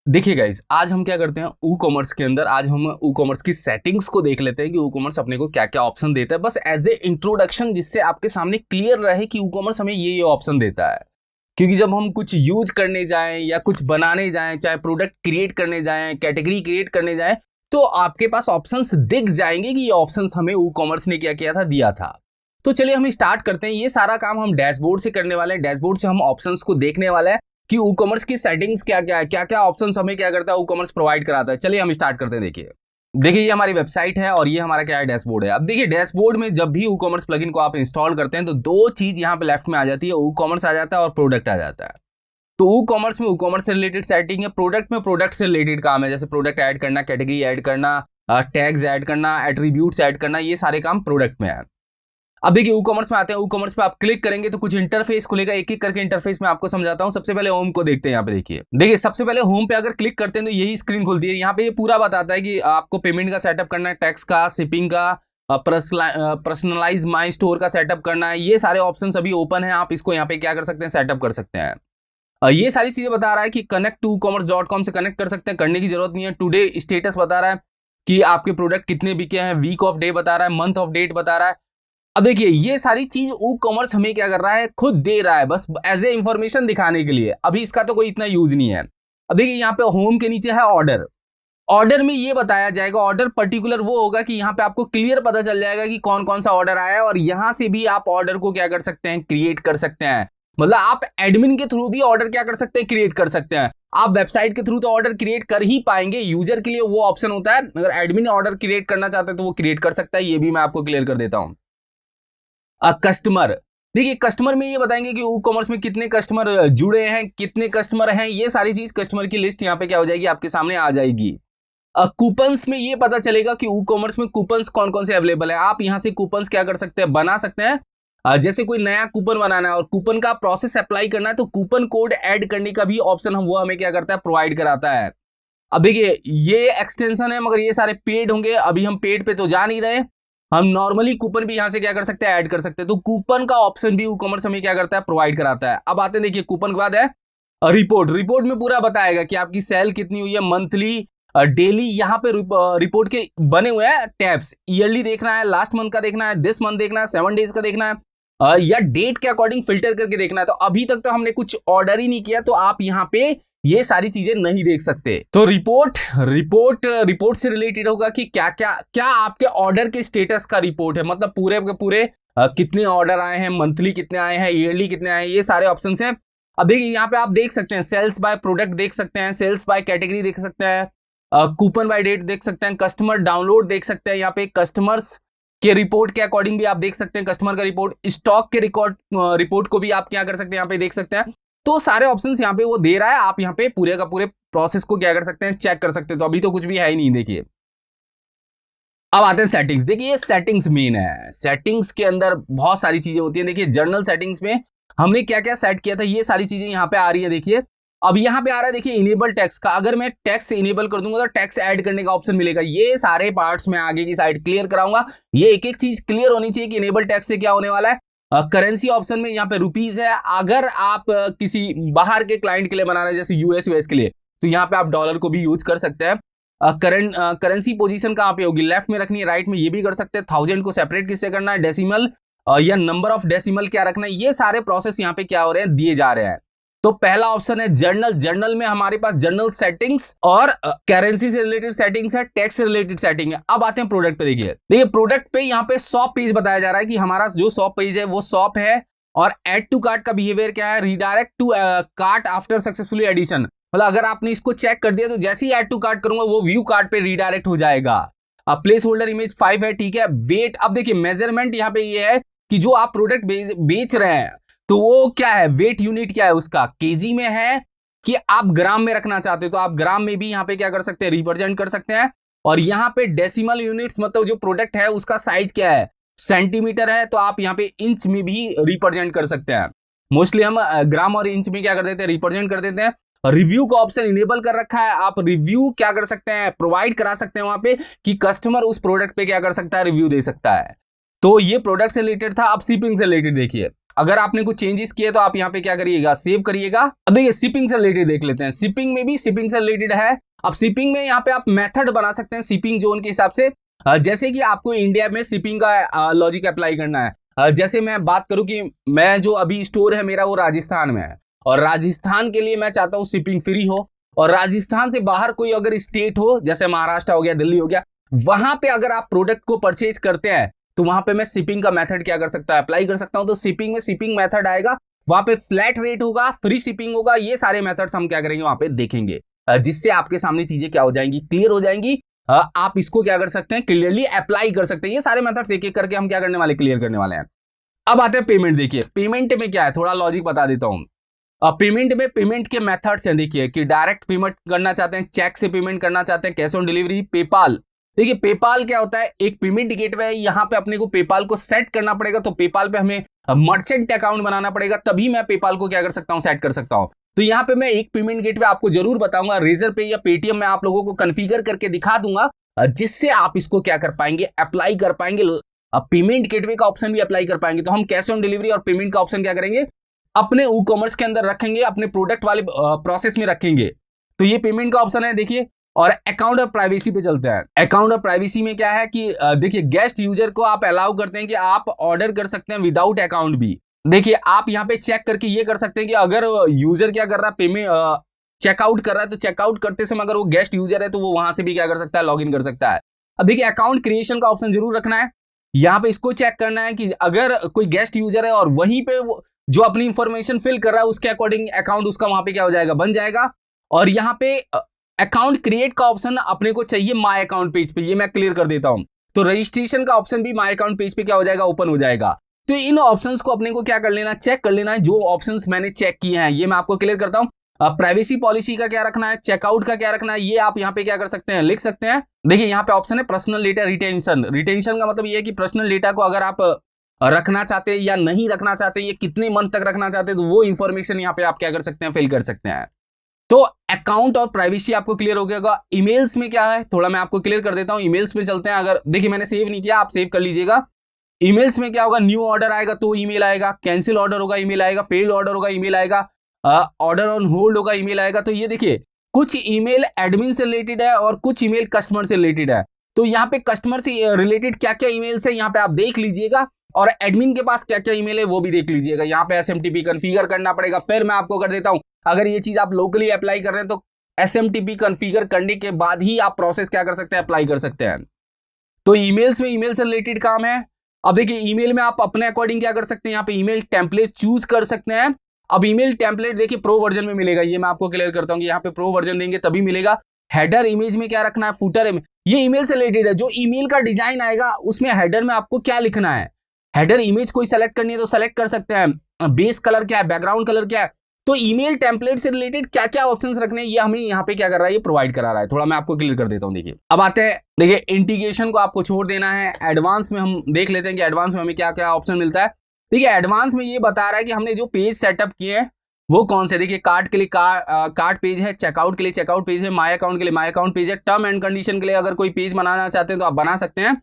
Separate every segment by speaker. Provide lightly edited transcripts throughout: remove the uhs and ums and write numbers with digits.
Speaker 1: देखिए गाइज, आज हम क्या करते हैं ई कॉमर्स के अंदर, आज हम ई कॉमर्स की सेटिंग्स को देख लेते हैं कि ई कॉमर्स अपने को क्या क्या ऑप्शन देता है, बस एज ए इंट्रोडक्शन, जिससे आपके सामने क्लियर रहे कि ई कॉमर्स हमें ये ऑप्शन देता है। क्योंकि जब हम कुछ यूज करने जाएं या कुछ बनाने जाएं, चाहे प्रोडक्ट क्रिएट करने जाएं, कैटेगरी क्रिएट करने जाएं, तो आपके पास ऑप्शंस दिख जाएंगे कि ये ऑप्शंस हमें ई कॉमर्स ने क्या किया था, दिया था। तो चलिए हम स्टार्ट करते हैं। ये सारा काम हम डैशबोर्ड से करने वाले हैं। डैशबोर्ड से हम ऑप्शंस को देखने वाले हैं कि ई कॉमर्स की सेटिंग्स क्या क्या है, क्या क्या ऑप्शंस हमें क्या करता है, ई कॉमर्स प्रोवाइड कराता है। चलिए हम स्टार्ट करते हैं। देखिए ये हमारी वेबसाइट है और ये हमारा क्या है, डैशबोर्ड है। अब देखिए डैशबोर्ड में जब भी ई कॉमर्स प्लगइन को आप इंस्टॉल करते हैं तो दो चीज यहाँ पे लेफ्ट में आ जाती है, ई कॉमर्स आ जाता है और प्रोडक्ट आ जाता है। तो ई कॉमर्स में ई कॉमर्स से रिलेटेड सेटिंग है, प्रोडक्ट में प्रोडक्ट से रिलेटेड काम है, जैसे प्रोडक्ट ऐड करना, कैटेगरी ऐड करना, टैग्स ऐड करना, एट्रीब्यूट्स ऐड करना, ये सारे काम प्रोडक्ट में है। अब देखिए ई कॉमर्स में आते हैं। ई कॉमर्स पे आप क्लिक करेंगे तो कुछ इंटरफेस खुलेगा, एक एक करके इंटरफेस में आपको समझाता हूं। सबसे पहले होम को देखते हैं। यहाँ पे देखिए सबसे पहले होम पे अगर क्लिक करते हैं तो यही स्क्रीन खुलती है। यहाँ पे ये पूरा बताता है कि आपको पेमेंट का सेटअप करना है, टैक्स का, शिपिंग का, पर्सनलाइज माई स्टोर का सेटअप करना है। ये सारे ऑप्शन अभी ओपन है, आप इसको यहाँ पे क्या कर सकते हैं, सेटअप कर सकते हैं। ये सारी चीजें बता रहा है कि कनेक्ट टू commerce.com से कनेक्ट कर सकते हैं, करने की जरूरत नहीं है। टुडे स्टेटस बता रहा है कि आपके प्रोडक्ट कितने बिके हैं, वीक ऑफ डे बता रहा है, मंथ ऑफ डेट बता रहा है। अब देखिए ये सारी चीज ई कॉमर्स हमें क्या कर रहा है, खुद दे रहा है, बस एज ए इंफॉर्मेशन दिखाने के लिए। अभी इसका तो कोई इतना यूज नहीं है। अब देखिए यहाँ पे होम के नीचे है ऑर्डर। ऑर्डर में ये बताया जाएगा, ऑर्डर पर्टिकुलर वो होगा कि यहाँ पे आपको क्लियर पता चल जाएगा कि कौन कौन सा ऑर्डर आया है, और यहां से भी आप ऑर्डर को क्या कर सकते हैं, क्रिएट कर सकते हैं। मतलब आप एडमिन के थ्रू भी ऑर्डर क्या कर सकते हैं, क्रिएट कर सकते हैं। आप वेबसाइट के थ्रू तो ऑर्डर क्रिएट कर ही पाएंगे, यूजर के लिए वो ऑप्शन होता है, अगर एडमिन ऑर्डर क्रिएट करना चाहते हैं तो वो क्रिएट कर सकता है। ये भी मैं आपको क्लियर कर देता हूं। कस्टमर, देखिए कस्टमर में ये बताएंगे कि ई कॉमर्स में कितने कस्टमर जुड़े हैं, कितने कस्टमर हैं, ये सारी चीज कस्टमर की लिस्ट यहाँ पे क्या हो जाएगी, आपके सामने आ जाएगी। कूपन्स में ये पता चलेगा कि ई कॉमर्स में कूपन्स कौन कौन से अवेलेबल है। आप यहाँ से कूपन्स क्या कर सकते हैं, बना सकते हैं। जैसे कोई नया कूपन बनाना है और कूपन का प्रोसेस अप्लाई करना है तो कूपन कोड ऐड करने का भी ऑप्शन हम वो हमें क्या करता है, प्रोवाइड कराता है। अब देखिए ये एक्सटेंशन है, मगर ये सारे पेड होंगे। अभी हम पेड पे तो जा नहीं रहे, हम नॉर्मली कूपन भी यहां से क्या कर सकते हैं, ऐड कर सकते हैं। तो कूपन का ऑप्शन भी ई कॉमर्स हमें क्या करता है, प्रोवाइड कराता है। अब आते हैं, देखिए कूपन के बाद है रिपोर्ट। रिपोर्ट में पूरा बताएगा कि आपकी सेल कितनी हुई है, मंथली, डेली। यहाँ पे रिपोर्ट के बने हुए हैं टैब्स। ईयरली देखना है, लास्ट मंथ का देखना है, दिस मंथ देखना है, 7 डेज का देखना है, या डेट के अकॉर्डिंग फिल्टर करके देखना है। तो अभी तक तो हमने कुछ ऑर्डर ही नहीं किया, तो आप यहाँ पे ये सारी चीजें नहीं देख सकते। तो रिपोर्ट से रिलेटेड होगा कि क्या क्या क्या आपके ऑर्डर के स्टेटस का रिपोर्ट है, मतलब पूरे के पूरे कितने ऑर्डर आए हैं, मंथली कितने आए हैं, ईयरली कितने आए हैं, ये सारे ऑप्शंस हैं। अब देखिए यहाँ पे आप देख सकते हैं, सेल्स बाय प्रोडक्ट देख सकते हैं, सेल्स बाय कैटेगरी देख सकते हैं, कूपन बाय डेट देख सकते हैं, कस्टमर डाउनलोड देख सकते हैं। यहाँ पे कस्टमर्स के रिपोर्ट के अकॉर्डिंग भी आप देख सकते हैं कस्टमर का रिपोर्ट, स्टॉक के रिपोर्ट को भी आप क्या कर सकते हैं, यहाँ पे देख सकते हैं। तो सारे ऑप्शंस यहाँ पे वो दे रहा है, आप यहाँ पे पूरे का पूरे प्रोसेस को क्या कर सकते हैं, चेक कर सकते हैं। तो अभी तो कुछ भी है ही नहीं। देखिए अब आते हैं सेटिंग्स। देखिए ये सेटिंग्स मेन है। सेटिंग्स के अंदर बहुत सारी चीजें होती हैं। देखिए जर्नल सेटिंग्स में हमने क्या क्या सेट किया था, ये सारी चीजें यहाँ पे आ रही है। देखिए अब यहाँ पे आ रहा है, देखिए इनेबल टैक्स का। अगर मैं टैक्स इनेबल कर दूंगा तो टैक्स ऐड करने का ऑप्शन मिलेगा। ये सारे पार्ट्स में आगे की साइड क्लियर कराऊंगा। ये एक एक चीज क्लियर होनी चाहिए कि इनेबल टैक्स से क्या होने वाला है। करेंसी ऑप्शन में यहाँ पे रुपीज है। अगर आप किसी बाहर के क्लाइंट के लिए बना रहे हैं, जैसे यूएस के लिए, तो यहाँ पे आप डॉलर को भी यूज कर सकते हैं। करेंसी पोजीशन कहाँ पे होगी, लेफ्ट में रखनी है, राइट में, ये भी कर सकते हैं। 1000 को सेपरेट किससे करना है, डेसिमल या नंबर ऑफ डेसिमल क्या रखना है, ये सारे प्रोसेस यहाँ पे क्या हो रहे हैं, दिए जा रहे हैं। तो पहला ऑप्शन है जर्नल। जर्नल में हमारे पास जर्नल सेटिंग्स और करेंसी से रिलेटेड सेटिंग्स है, टैक्स से रिलेटेड सेटिंग है। अब आते हैं प्रोडक्ट पे। देखिए प्रोडक्ट पे यहाँ पे शॉप पेज बताया जा रहा है कि हमारा जो शॉप पेज है वो शॉप है। और ऐड टू कार्ट का बिहेवियर क्या है, redirect to cart after successfully addition. मतलब अगर आपने इसको चेक कर दिया तो जैसे ही ऐड टू कार्ट करूंगा वो व्यू कार्ट पे रिडायरेक्ट हो जाएगा। अब प्लेस होल्डर इमेज 5 है, ठीक है। वेट, अब देखिए मेजरमेंट यहाँ पे ये है कि जो आप प्रोडक्ट बेच रहे हैं तो वो क्या है, वेट यूनिट क्या है उसका, केजी में है कि आप ग्राम में रखना चाहते हो, तो आप ग्राम में भी यहाँ पे क्या कर सकते हैं, रिप्रेजेंट कर सकते हैं। और यहाँ पे डेसिमल यूनिट्स, मतलब जो प्रोडक्ट है उसका साइज क्या है, सेंटीमीटर है, तो आप यहाँ पे इंच में भी रिप्रेजेंट कर सकते हैं। मोस्टली हम ग्राम और इंच में क्या कर देते हैं, रिप्रेजेंट कर देते हैं। रिव्यू का ऑप्शन इनेबल कर रखा है, आप रिव्यू क्या कर सकते हैं, प्रोवाइड करा सकते हैं वहां पे कि कस्टमर उस प्रोडक्ट पे क्या कर सकता है, रिव्यू दे सकता है। तो ये प्रोडक्ट से रिलेटेड था। अब शिपिंग से रिलेटेड देखिए, अगर आपने कुछ चेंजेस किए तो आप यहाँ पे क्या करिएगा, सेव करिएगा। अब देखिए शिपिंग से रिलेटेड देख लेते हैं। शिपिंग में भी शिपिंग से रिलेटेड है। अब शिपिंग में यहाँ पे आप मेथड बना सकते हैं शिपिंग जोन के हिसाब से। जैसे कि आपको इंडिया में शिपिंग का लॉजिक अप्लाई करना है। जैसे मैं बात करूं कि मैं जो अभी स्टोर है मेरा वो राजस्थान में है, और राजस्थान के लिए मैं चाहता हूं शिपिंग फ्री हो, और राजस्थान से बाहर कोई अगर स्टेट हो जैसे महाराष्ट्र हो गया, दिल्ली हो गया, वहां पे अगर आप प्रोडक्ट को परचेज करते हैं तो वहां पे मैं शिपिंग का मेथड क्या कर सकता है, अप्लाई कर सकता हूं। तो शिपिंग में शिपिंग मेथड आएगा, वहां पे फ्लैट रेट होगा, फ्री शिपिंग होगा, ये सारे मेथड्स हम क्या करेंगे वहां पे देखेंगे, जिससे आपके सामने चीजें क्या हो जाएंगी, क्लियर हो जाएंगी। आप इसको क्या कर सकते हैं, क्लियरली अप्लाई कर सकते हैं। ये सारे मेथड्स एक एक करके हम क्या करने वाले, क्लियर करने वाले हैं। अब आते हैं पेमेंट। देखिए पेमेंट में क्या है, थोड़ा लॉजिक बता देता हूं। पेमेंट में पेमेंट के मेथड्स हैं। देखिए कि डायरेक्ट पेमेंट करना चाहते हैं, चेक से पेमेंट करना चाहते हैं, कैश ऑन डिलीवरी, पेपाल। देखिए पेपाल क्या होता है, एक पेमेंट गेटवे है। यहाँ पे अपने को पेपाल को सेट करना पड़ेगा, तो पेपाल पे हमें मर्चेंट अकाउंट बनाना पड़ेगा, तभी मैं पेपाल को क्या कर सकता हूँ, सेट कर सकता हूँ। तो यहाँ पे मैं एक पेमेंट गेटवे आपको जरूर बताऊंगा, रेजर पे या पेटीएम में आप लोगों को कन्फिगर करके दिखा दूंगा, जिससे आप इसको क्या कर पाएंगे, अप्लाई कर पाएंगे। पेमेंट गेटवे का ऑप्शन भी अप्लाई कर पाएंगे। तो हम कैश ऑन डिलीवरी और पेमेंट का ऑप्शन क्या करेंगे, अपने ई कॉमर्स के अंदर रखेंगे, अपने प्रोडक्ट वाले प्रोसेस में रखेंगे। तो ये पेमेंट का ऑप्शन है। देखिए और अकाउंट और प्राइवेसी पे चलते हैं। अकाउंट और प्राइवेसी में क्या है कि देखिए गेस्ट यूजर को आप अलाउ करते हैं कि आप ऑर्डर कर सकते हैं विदाउट अकाउंट भी। देखिए आप यहाँ पे चेक करके ये कर सकते हैं कि अगर यूजर क्या कर रहा है, पेमेंट चेकआउट कर रहा है, तो चेकआउट करते समय अगर वो गेस्ट यूजर है तो वो वहां से भी क्या कर सकता है, लॉग इन कर सकता है। अब देखिए अकाउंट क्रिएशन का ऑप्शन जरूर रखना है। यहाँ पे इसको चेक करना है कि अगर कोई गेस्ट यूजर है और वहीं पे जो अपनी इंफॉर्मेशन फिल कर रहा है उसके अकॉर्डिंग अकाउंट उसका वहां पे क्या हो जाएगा, बन जाएगा। और यहाँ पे अकाउंट क्रिएट का ऑप्शन अपने को चाहिए माय अकाउंट पेज पे, ये मैं क्लियर कर देता हूं। तो रजिस्ट्रेशन का ऑप्शन भी माय अकाउंट पेज पे क्या हो जाएगा, ओपन हो जाएगा। तो इन ऑप्शंस को अपने को क्या कर लेना, चेक कर लेना है। जो ऑप्शंस मैंने चेक किए हैं ये मैं आपको क्लियर करता हूं। प्राइवेसी पॉलिसी का क्या रखना है, चेकआउट का क्या रखना है, ये आप यहाँ पे क्या कर सकते हैं, लिख सकते हैं। देखिए यहाँ पे ऑप्शन है पर्सनल डेटा रिटेंशन। रिटेंशन का मतलब ये है कि पर्सनल डेटा को अगर आप रखना चाहते हैं या नहीं रखना चाहते, ये कितने मंथ तक रखना चाहते हैं, तो वो इंफॉर्मेशन यहाँ पे आप क्या कर सकते हैं, फिल कर सकते हैं। तो अकाउंट और प्राइवेसी आपको क्लियर हो गया होगा। ईमेल्स में क्या है, थोड़ा मैं आपको क्लियर कर देता हूं। ईमेल्स में चलते हैं। अगर देखिए मैंने सेव नहीं किया, आप सेव कर लीजिएगा। ईमेल्स में क्या होगा, न्यू ऑर्डर आएगा तो ईमेल आएगा, कैंसिल ऑर्डर होगा ईमेल आएगा, फेल्ड ऑर्डर होगा ईमेल आएगा, ऑर्डर ऑन होल्ड होगा ईमेल आएगा। तो ये देखिए कुछ ईमेल एडमिन से रिलेटेड है और कुछ ईमेल कस्टमर से रिलेटेड है। तो यहाँ पे कस्टमर से रिलेटेड क्या क्या ईमेल्स है यहाँ पे आप देख लीजिएगा, और एडमिन के पास क्या क्या ईमेल है वो भी देख लीजिएगा। यहाँ पे SMTP कॉन्फ़िगर करना पड़ेगा। फिर मैं आपको कर देता हूँ, अगर ये चीज आप लोकली अप्लाई कर रहे हैं तो SMTP कॉन्फ़िगर करने के बाद ही आप प्रोसेस क्या कर सकते हैं, अप्लाई कर सकते हैं। तो ईमेल्स में ईमेल से रिलेटेड काम है। अब देखिए ईमेल में आप अपने अकॉर्डिंग क्या कर सकते हैं, यहाँ पे ईमेल टेम्पलेट चूज कर सकते हैं। अब ईमेल टेम्पलेट देखिए प्रो वर्जन में मिलेगा, ये मैं आपको क्लियर करता हूँ कि यहाँ पे प्रो वर्जन देंगे तभी मिलेगा। हेडर इमेज में क्या रखना है, फुटर में, ये ईमेल से रिलेटेड है। जो ईमेल का डिजाइन आएगा उसमें हेडर में आपको क्या लिखना है, हेडर इमेज कोई सेलेक्ट करनी है तो सेलेक्ट कर सकते हैं। बेस कलर क्या है, बैकग्राउंड कलर क्या है। तो ईमेल टेम्पलेट से रिलेटेड क्या क्या ऑप्शंस रखने हैं ये हमें यहाँ पे क्या कर रहा है, ये प्रोवाइड करा रहा है। थोड़ा मैं आपको क्लियर कर देता हूँ। देखिए अब आते हैं, देखिए इंटीग्रेशन को आपको छोड़ देना है। एडवांस में हम देख लेते हैं कि एडवांस में हमें क्या क्या ऑप्शन मिलता है। देखिए एडवांस में ये बता रहा है कि हमने जो पेज सेटअप किए हैं वो कौन से। देखिए कार्ट के लिए कार्ट पेज है, चेकआउट के लिए चेकआउट पेज है, माय अकाउंट के लिए माय अकाउंट पेज है। टर्म एंड कंडीशन के लिए अगर कोई पेज बनाना चाहते हैं तो आप बना सकते हैं।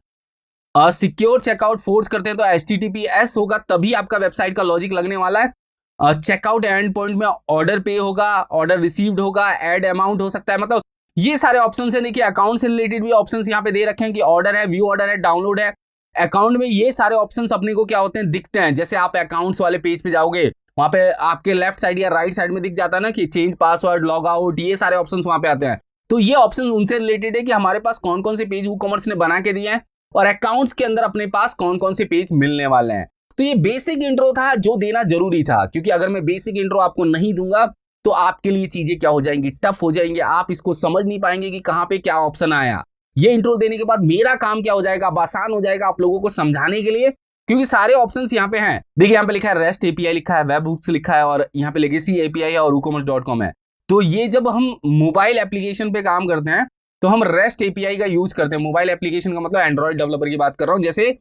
Speaker 1: सिक्योर चेकआउट फोर्स करते हैं तो HTTPS होगा, तभी आपका वेबसाइट का लॉजिक लगने वाला है। चेकआउट एंड पॉइंट में ऑर्डर पे होगा, ऑर्डर रिसीव्ड होगा, ऐड अमाउंट हो सकता है। मतलब ये सारे ऑप्शन हैं। देखिए अकाउंट से रिलेटेड भी ऑप्शंस यहाँ पे दे रखे हैं कि ऑर्डर है, व्यू ऑर्डर है, डाउनलोड है। अकाउंट में ये सारे ऑप्शंस अपने को क्या होते हैं, दिखते हैं। जैसे आप अकाउंट्स वाले पेज पे जाओगे, वहां पे आपके लेफ्ट साइड या राइट साइड में दिख जाता है ना कि चेंज पासवर्ड, लॉग आउट, ये सारे ऑप्शंस वहां पे आते हैं। तो ये ऑप्शन उनसे रिलेटेड है कि हमारे पास कौन कौन से पेज ई कॉमर्स ने बना के दिए हैं और अकाउंट्स के अंदर अपने पास कौन कौन से पेज मिलने वाले हैं। तो ये बेसिक इंट्रो था जो देना जरूरी था, क्योंकि अगर मैं बेसिक इंट्रो आपको नहीं दूंगा तो आपके लिए चीजें क्या हो जाएंगी, टफ हो जाएंगे। आप इसको समझ नहीं पाएंगे कि कहां पे क्या ऑप्शन आया। ये इंट्रो देने के बाद मेरा काम क्या हो जाएगा, अब आसान हो जाएगा आप लोगों को समझाने के लिए, क्योंकि सारे ऑप्शंस यहाँ पे हैं। देखिए यहाँ पे लिखा है रेस्ट API लिखा है, वेब हुक्स लिखा है, और यहाँ पे लेगेसी API है और WooCommerce.com है। तो ये जब हम मोबाइल एप्लीकेशन पे काम करते हैं तो हम रेस्ट API का यूज करते हैं। मोबाइल एप्लीकेशन का मतलब एंड्रॉइड डेवलपर की बात कर रहा हूँ। जैसे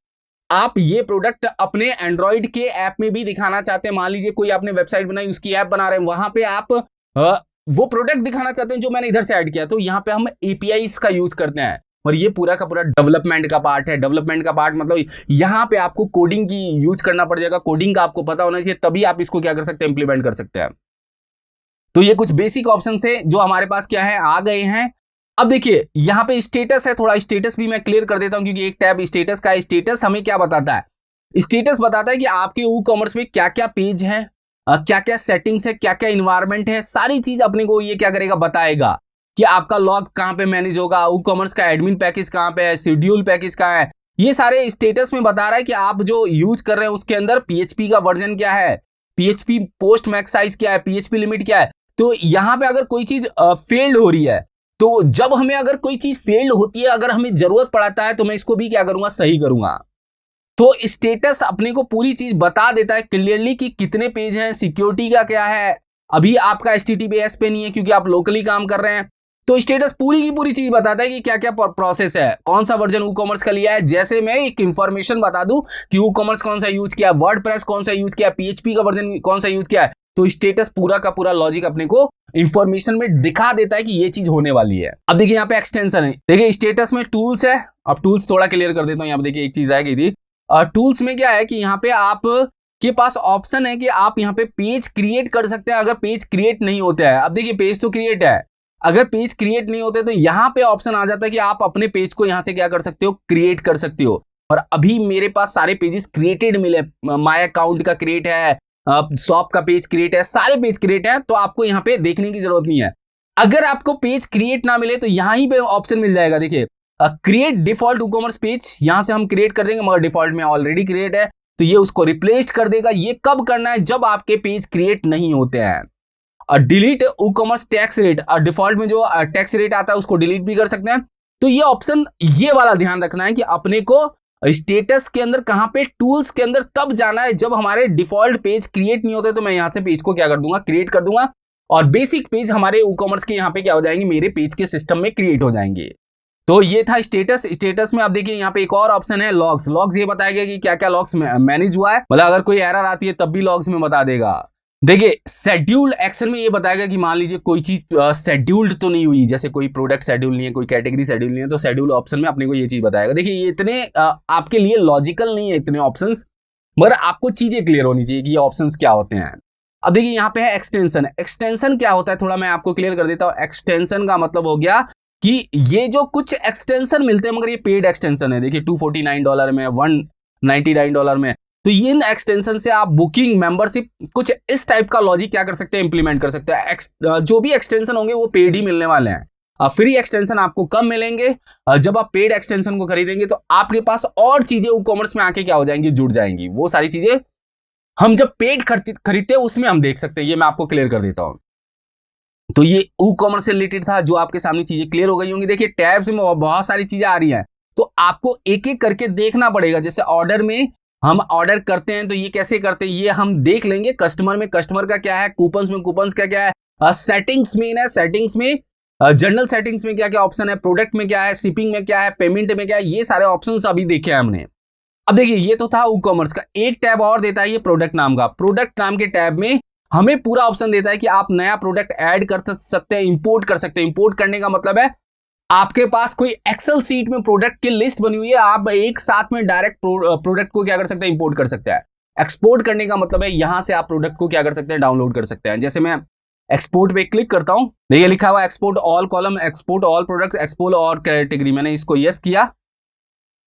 Speaker 1: आप ये प्रोडक्ट अपने एंड्रॉइड के ऐप में भी दिखाना चाहते हैं, मान लीजिए कोई आपने वेबसाइट बनाई, उसकी ऐप बना रहे हैं, वहां पे आप वो प्रोडक्ट दिखाना चाहते हैं जो मैंने इधर से ऐड किया, तो यहाँ पे हम APIs का यूज करते हैं। और ये पूरा का पूरा डेवलपमेंट का पार्ट है। डेवलपमेंट का पार्ट मतलब यहाँ पे आपको कोडिंग की यूज करना पड़ जाएगा, कोडिंग का आपको पता होना चाहिए, तभी आप इसको क्या कर सकते हैं, इंप्लीमेंट कर सकते हैं। तो ये कुछ बेसिक ऑप्शन थे जो हमारे पास क्या है, आ गए हैं। अब देखिए यहाँ पे स्टेटस है, थोड़ा स्टेटस भी मैं क्लियर कर देता हूं क्योंकि एक टैब स्टेटस का है। स्टेटस हमें क्या बताता है, स्टेटस बताता है कि आपके ई कॉमर्स में क्या क्या पेज है, क्या क्या सेटिंग्स है, क्या क्या इन्वायरमेंट है, सारी चीज अपने को ये क्या करेगा, बताएगा कि आपका लॉग कहां पे मैनेज होगा, ई कॉमर्स का एडमिन पैकेज कहां पे है, शेड्यूल पैकेज कहां है। ये सारे स्टेटस में बता रहा है कि आप जो यूज कर रहे हैं उसके अंदर पीएचपी का वर्जन क्या है, पीएचपी पोस्ट मैक्स साइज क्या है, पीएचपी लिमिट क्या है। तो यहां पे अगर कोई चीज फेल्ड हो रही है, तो जब हमें अगर कोई चीज फेल्ड होती है, अगर हमें जरूरत पड़ता है, तो मैं इसको भी क्या करूंगा, सही करूंगा। तो स्टेटस अपने को पूरी चीज बता देता है क्लियरली कि कितने पेज हैं, सिक्योरिटी का क्या है, अभी आपका HTTPS पे नहीं है क्योंकि आप लोकली काम कर रहे हैं। तो स्टेटस पूरी की पूरी चीज बताता है कि क्या क्या प्रोसेस है, कौन सा वर्जन ई कॉमर्स का लिया है। जैसे मैं एक इंफॉर्मेशन बता दूं कि ई कॉमर्स कौन सा यूज किया, वर्डप्रेस कौन सा यूज किया, पीएचपी का वर्जन कौन सा यूज किया है, तो स्टेटस पूरा का पूरा लॉजिक अपने को इंफॉर्मेशन में दिखा देता है कि ये चीज होने वाली है। अब देखिए यहाँ पे एक्सटेंशन है, देखिए स्टेटस में टूल्स है। अब टूल्स थोड़ा क्लियर कर देता हूँ। यहाँ पे देखिए एक चीज रह गई थी, टूल्स में क्या है कि यहाँ पे आप के पास ऑप्शन है कि आप यहाँ पे पेज क्रिएट कर सकते हैं अगर पेज क्रिएट नहीं होता है। अब देखिए पेज तो क्रिएट है, अगर पेज क्रिएट नहीं होते तो यहाँ पे ऑप्शन आ जाता है कि आप अपने पेज को यहाँ से क्या कर सकते हो, क्रिएट कर सकते हो। और अभी मेरे पास सारे पेजेस क्रिएटेड मिले, माय अकाउंट का क्रिएट है, शॉप का पेज क्रिएट है, सारे पेज क्रिएट है, तो आपको यहाँ पे देखने की जरूरत नहीं है। अगर आपको पेज क्रिएट ना मिले तो यहाँ ही पे ऑप्शन मिल जाएगा, देखिए create default e commerce page, यहां से हम क्रिएट कर देंगे, मगर डिफॉल्ट में ऑलरेडी क्रिएट है तो ये उसको रिप्लेस कर देगा। ये कब करना है, जब आपके पेज क्रिएट नहीं होते हैं। और delete e commerce tax rate, और डिफॉल्ट में जो टैक्स रेट आता है उसको डिलीट भी कर सकते हैं। तो ये ऑप्शन, ये वाला ध्यान रखना है कि अपने को स्टेटस के अंदर कहां पे, टूल्स के अंदर तब जाना है जब हमारे डिफॉल्ट पेज क्रिएट नहीं होते। तो मैं यहां से पेज को क्या कर दूंगा, क्रिएट कर दूंगा, और बेसिक पेज हमारे ई कॉमर्स के यहाँ पे क्या हो जाएंगे, मेरे पेज के सिस्टम में क्रिएट हो जाएंगे। तो ये था स्टेटस। स्टेटस में आप देखिए यहाँ पे एक और ऑप्शन है लॉग्स। लॉग्स ये बताएगा कि क्या क्या लॉग्स मैनेज हुआ है, मतलब अगर कोई एरर आती है तब भी लॉग्स में बता देगा। देखिए शेड्यूल एक्शन में ये बताएगा कि मान लीजिए कोई चीज शेड्यूल्ड तो नहीं हुई, जैसे कोई प्रोडक्ट शेड्यूल नहीं है, कोई कैटेगरी शेड्यूल नहीं है, तो शेड्यूल ऑप्शन में अपने को ये चीज बताएगा। देखिए ये इतने आपके लिए लॉजिकल नहीं है इतने ऑप्शंस, मगर आपको चीजें क्लियर होनी चाहिए कि ये ऑप्शंस क्या होते हैं। अब देखिए यहाँ पे है एक्सटेंशन। एक्सटेंशन क्या होता है, थोड़ा मैं आपको क्लियर कर देता हूँ। एक्सटेंशन का मतलब हो गया कि ये जो कुछ एक्सटेंशन मिलते हैं, मगर ये पेड एक्सटेंशन है। देखिए $249 में, $199 में, तो ये एक्सटेंशन से आप बुकिंग, मेंबरशिप, कुछ इस टाइप का लॉजिक क्या कर सकते हैं, इंप्लीमेंट कर सकते हैं। जो भी एक्सटेंशन होंगे वो पेड ही मिलने वाले हैं। फ्री एक्सटेंशन आपको कम मिलेंगे। जब आप पेड एक्सटेंशन को खरीदेंगे तो आपके पास और चीजें ई कॉमर्स में आके क्या हो जाएंगी, जुड़ जाएंगी। वो सारी चीजें हम जब पेड खरीदते हैं उसमें हम देख सकते हैं। ये मैं आपको क्लियर कर देता हूं। तो ये ई कॉमर्स से रिलेटेड था, जो आपके सामने चीजें क्लियर हो गई होंगी। देखिए टैब्स में बहुत सारी चीजें आ रही हैं, तो आपको एक एक करके देखना पड़ेगा। जैसे ऑर्डर में हम ऑर्डर करते हैं तो ये कैसे करते हैं ये हम देख लेंगे। कस्टमर में कस्टमर का क्या है, कूपन्स में कूपन्स का क्या है, सेटिंग्स में है, सेटिंग्स में जनरल सेटिंग्स में क्या क्या ऑप्शन है, प्रोडक्ट में क्या है, शिपिंग में क्या है, पेमेंट में क्या है, ये सारे ऑप्शंस अभी देखे हैं हमने। अब देखिए ये तो था ई कॉमर्स का। एक टैब और देता है ये प्रोडक्ट नाम का। प्रोडक्ट नाम के टैब में हमें पूरा ऑप्शन देता है कि आप नया प्रोडक्ट ऐड कर सकते हैं, इंपोर्ट कर सकते हैं। इंपोर्ट करने का मतलब है आपके पास कोई एक्सेल सीट में प्रोडक्ट की लिस्ट बनी हुई है, आप एक साथ में डायरेक्ट प्रोडक्ट को क्या कर सकते हैं, इंपोर्ट कर सकते हैं। एक्सपोर्ट करने का मतलब है यहां से आप प्रोडक्ट को क्या कर सकते हैं, डाउनलोड कर सकते हैं। जैसे मैं एक्सपोर्ट पे क्लिक करता हूं, देखिए लिखा हुआ export all column, export all product, export और कैटेगरी। मैंने इसको यस किया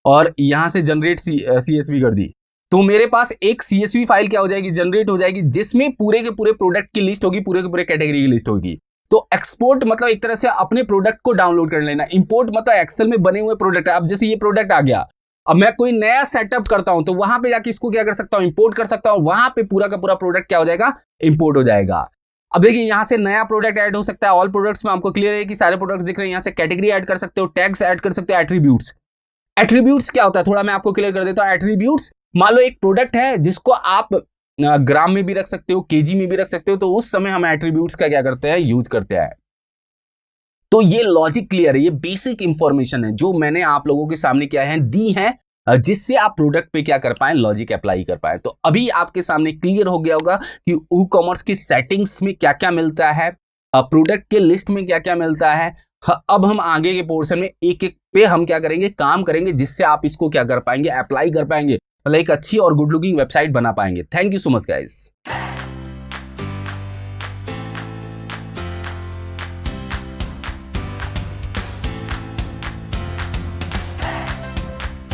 Speaker 1: और यहां से जनरेट CSV कर दी, तो मेरे पास एक CSV फाइल क्या हो जाएगी, जनरेट हो जाएगी, जिसमें पूरे के पूरे प्रोडक्ट की लिस्ट होगी, पूरे के पूरे कैटेगरी की लिस्ट होगी। तो एक्सपोर्ट मतलब एक तरह से अपने प्रोडक्ट को डाउनलोड कर लेना। इंपोर्ट मतलब एक्सेल में बने हुए प्रोडक्ट है। अब जैसे ये प्रोडक्ट आ गया, अब मैं कोई नया सेटअप करता हूं तो वहां पे जाके इसको क्या कर सकता हूं, इंपोर्ट कर सकता हूं। वहां पे पूरा का पूरा प्रोडक्ट क्या हो जाएगा, इंपोर्ट हो जाएगा। अब देखिए यहां से नया प्रोडक्ट ऐड हो सकता है। ऑल प्रोडक्ट्स में आपको क्लियर है कि सारे प्रोडक्ट्स दिख रहे हैं। यहां से कैटेगरी ऐड कर सकते हो, टैग्स ऐड कर सकते हो, एट्रीब्यूट्स। एट्रीब्यूट्स क्या होता है, थोड़ा मैं आपको क्लियर कर देता हूं। एट्रीब्यूट्स, मान लो एक प्रोडक्ट है जिसको आप ग्राम में भी रख सकते हो, केजी में भी रख सकते हो, तो उस समय हम एट्रीब्यूट्स का क्या करते हैं, यूज करते हैं। तो ये लॉजिक क्लियर है, ये बेसिक इंफॉर्मेशन है जो मैंने आप लोगों के सामने क्या है दी है, जिससे आप प्रोडक्ट पे क्या कर पाए, लॉजिक अप्लाई कर पाए। तो अभी आपके सामने क्लियर हो गया होगा कि ई कॉमर्स की सेटिंग्स में क्या क्या मिलता है, प्रोडक्ट के लिस्ट में क्या क्या मिलता है, अब हम आगे के पोर्शन में एक एक पे हम क्या करेंगे, काम करेंगे, जिससे आप इसको क्या कर पाएंगे, अप्लाई कर पाएंगे, मतलब एक अच्छी और गुड लुकिंग वेबसाइट बना पाएंगे। Thank you so much guys.